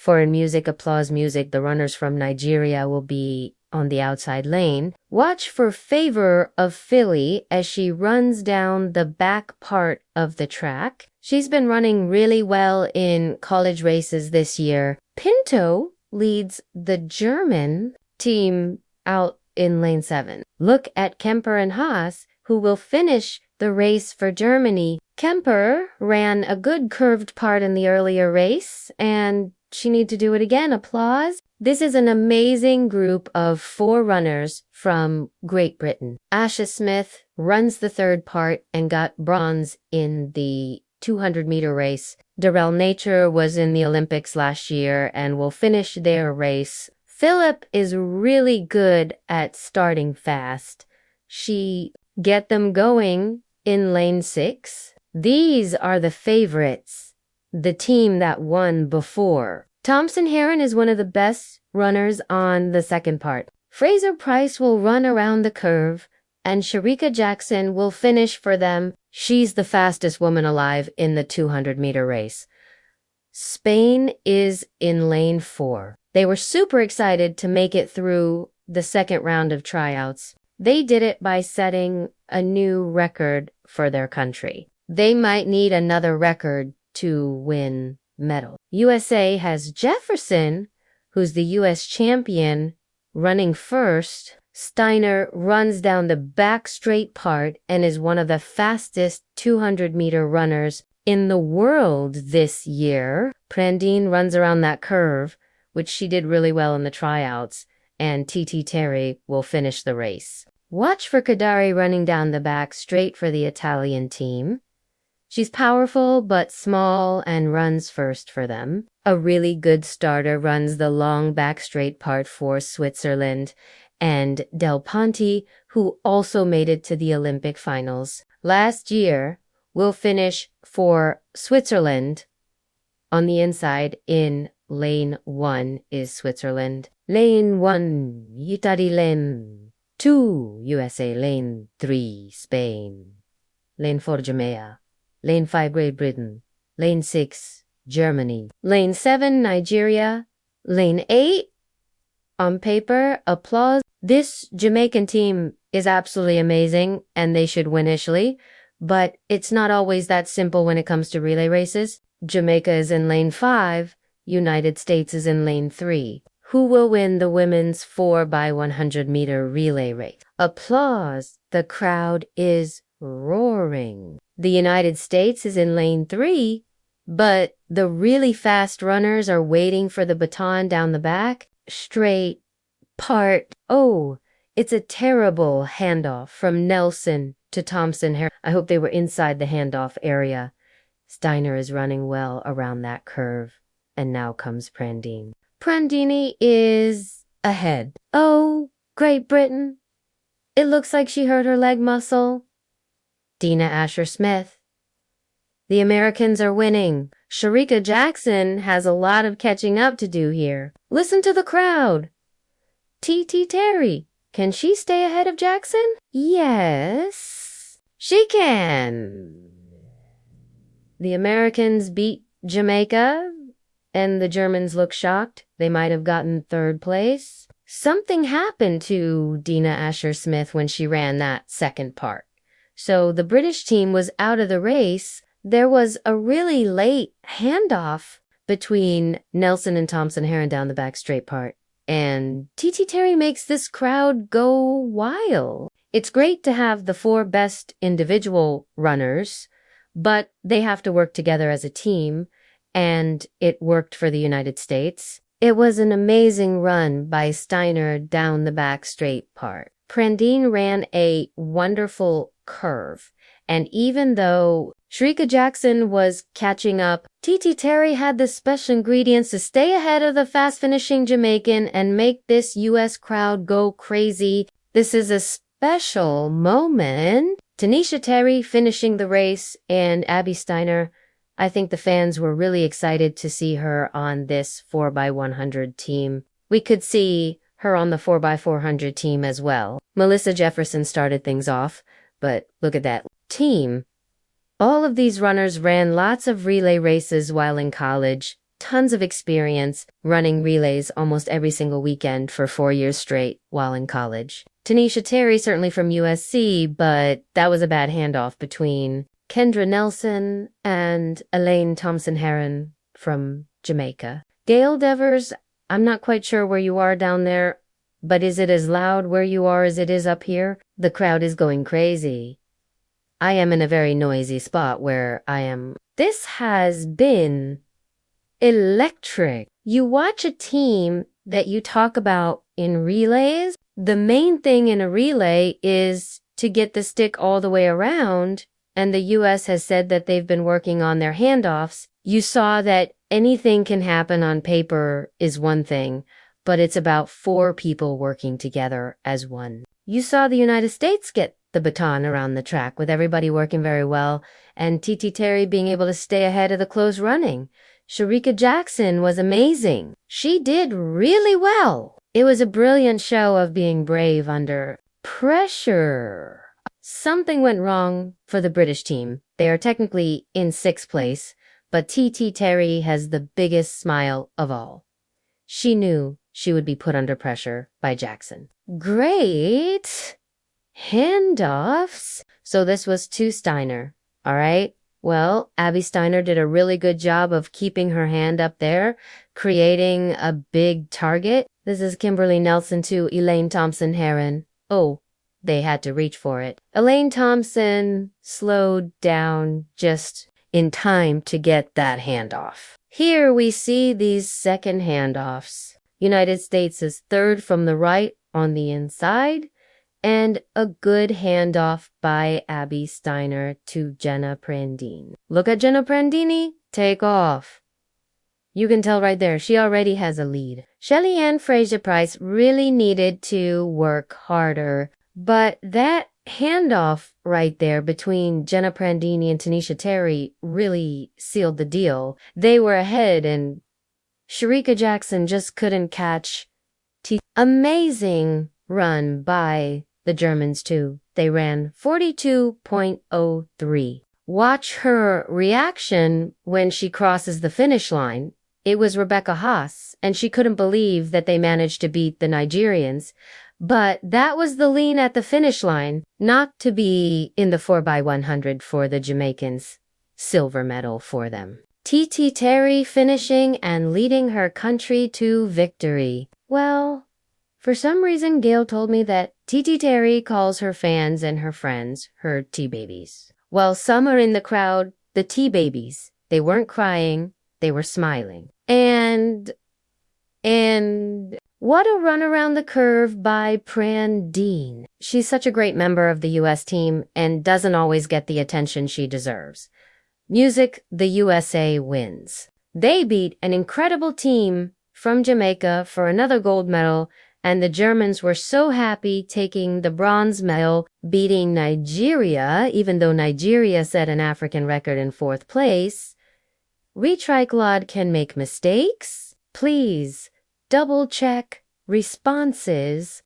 Foreign music, applause music. The runners from Nigeria will be on the outside lane. Watch for Favor of Philly as she runs down the back part of the track. She's been running really well in college races this year. Pinto leads the German team out in lane 7. Look at Kemper and Haas, who will finish the race for Germany. Kemper ran a good curved part in the earlier race, and she needs to do it again. Applause. This is an amazing group of 4 runners from Great Britain. Asha Smith runs the third part and got bronze in the 200-meter race. Darrell Nature was in the Olympics last year and will finish their race. Phillip is really good at starting fast. She get them going in lane 6. These are the favorites, the team that won before. Thompson Herron is one of the best runners on the second part. Fraser Price will run around the curve, and Sharika Jackson will finish for them. She's the fastest woman alive in the 200-meter race. Spain is in lane 4. They were super excited to make it through the second round of tryouts. They did it by setting a new record for their country. They might need another record to win medal. USA has Jefferson, who's the US champion, running first. Steiner runs down the back straight part and is one of the fastest 200-meter runners in the world this year. Prandine runs around that curve, which she did really well in the tryouts, and TT Terry will finish the race. Watch for Kadari running down the back straight for the Italian team. She's powerful but small and runs first for them. A really good starter runs the long back straight part for Switzerland, and Del Ponte, who also made it to the Olympic finals last year, will finish for Switzerland. On the inside in lane 1 is Switzerland. Lane 1, Italy. Lane 2, USA. Lane 3, Spain. Lane 4, Jamaica. Lane 5, Great Britain. Lane 6, Germany. Lane 7, Nigeria. Lane 8, on paper, applause. This Jamaican team is absolutely amazing, and they should win initially, but it's not always that simple when it comes to relay races. Jamaica is in lane 5, United States is in lane 3. Who will win the women's 4x100-meter relay race? Applause. The crowd is roaring. The United States is in lane 3, but the really fast runners are waiting for the baton down the back. Straight part. Oh, it's a terrible handoff from Nelson to Thompson. I hope they were inside the handoff area. Steiner is running well around that curve. And now comes Prandine. Prandini is ahead. Oh, Great Britain. It looks like she hurt her leg muscle. Dina Asher-Smith. The Americans are winning. Sharika Jackson has a lot of catching up to do here. Listen to the crowd. TT Terry. Can she stay ahead of Jackson? Yes, she can. The Americans beat Jamaica, and the Germans look shocked. They might have gotten third place. Something happened to Dina Asher-Smith when she ran that second part. So the British team was out of the race. There was a really late handoff between Nelson and Thompson Herron down the back straight part. And TT Terry makes this crowd go wild. It's great to have the 4 best individual runners, but they have to work together as a team, and it worked for the United States. It was an amazing run by Steiner down the back straight part. Prandine ran a wonderful curve, and even though Sharika Jackson was catching up, TT Terry had the special ingredients to stay ahead of the fast-finishing Jamaican and make this U.S. crowd go crazy. This is a special moment. Tanisha Terry finishing the race, and Abby Steiner. I think the fans were really excited to see her on this 4x100 team. We could see her on the 4x400 team as well. Melissa Jefferson started things off, but look at that team. All of these runners ran lots of relay races while in college. tons of experience running relays almost every single weekend for 4 years straight while in college. Tanisha Terry, certainly from USC, but that was a bad handoff between Kendra Nelson and Elaine Thompson-Herron from Jamaica. Gail Devers, I'm not quite sure where you are down there, but is it as loud where you are as it is up here? The crowd is going crazy. I am in a very noisy spot where I am. This has been electric. You watch a team that you talk about in relays. The main thing in a relay is to get the stick all the way around, and the US has said that they've been working on their handoffs. You saw that anything can happen on paper is one thing, but it's about 4 people working together as one. You saw the United States get the baton around the track with everybody working very well, and TT Terry being able to stay ahead of the close running. Sharika Jackson was amazing. She did really well. It was a brilliant show of being brave under pressure. Something went wrong for the British team. They are technically in 6th place, but TT Terry has the biggest smile of all. She knew she would be put under pressure by Jackson. Great handoffs. So this was to Steiner, all right? Well, Abby Steiner did a really good job of keeping her hand up there, creating a big target. This is Kimberly Nelson to Elaine Thompson-Herron. Oh, they had to reach for it. Elaine Thompson slowed down just in time to get that handoff. Here we see these second handoffs. United States is 3rd from the right on the inside, and a good handoff by Abby Steiner to Jenna Prandini. Look at Jenna Prandini take off. You can tell right there, she already has a lead. Shelly Ann Fraser-Price really needed to work harder, but that handoff right there between Jenna Prandini and Tanisha Terry really sealed the deal. They were ahead, and Sharika Jackson just couldn't catch. Amazing run by the Germans too. They ran 42.03. Watch her reaction when she crosses the finish line. It was Rebecca Haas, and she couldn't believe that they managed to beat the Nigerians. But that was the lean at the finish line, not to be in the 4x100 for the Jamaicans. Silver medal for them. TT Terry finishing and leading her country to victory. Well, for some reason, Gail told me that TT Terry calls her fans and her friends her T-babies. Well, some are in the crowd, the T-babies. They weren't crying, they were smiling. And what a run around the curve by Prandini. She's such a great member of the U.S. team and doesn't always get the attention she deserves. Music, the USA wins. They beat an incredible team from Jamaica for another gold medal, and the Germans were so happy taking the bronze medal, beating Nigeria, even though Nigeria set an African record in 4th place. Retry Claude can make mistakes. Please double check responses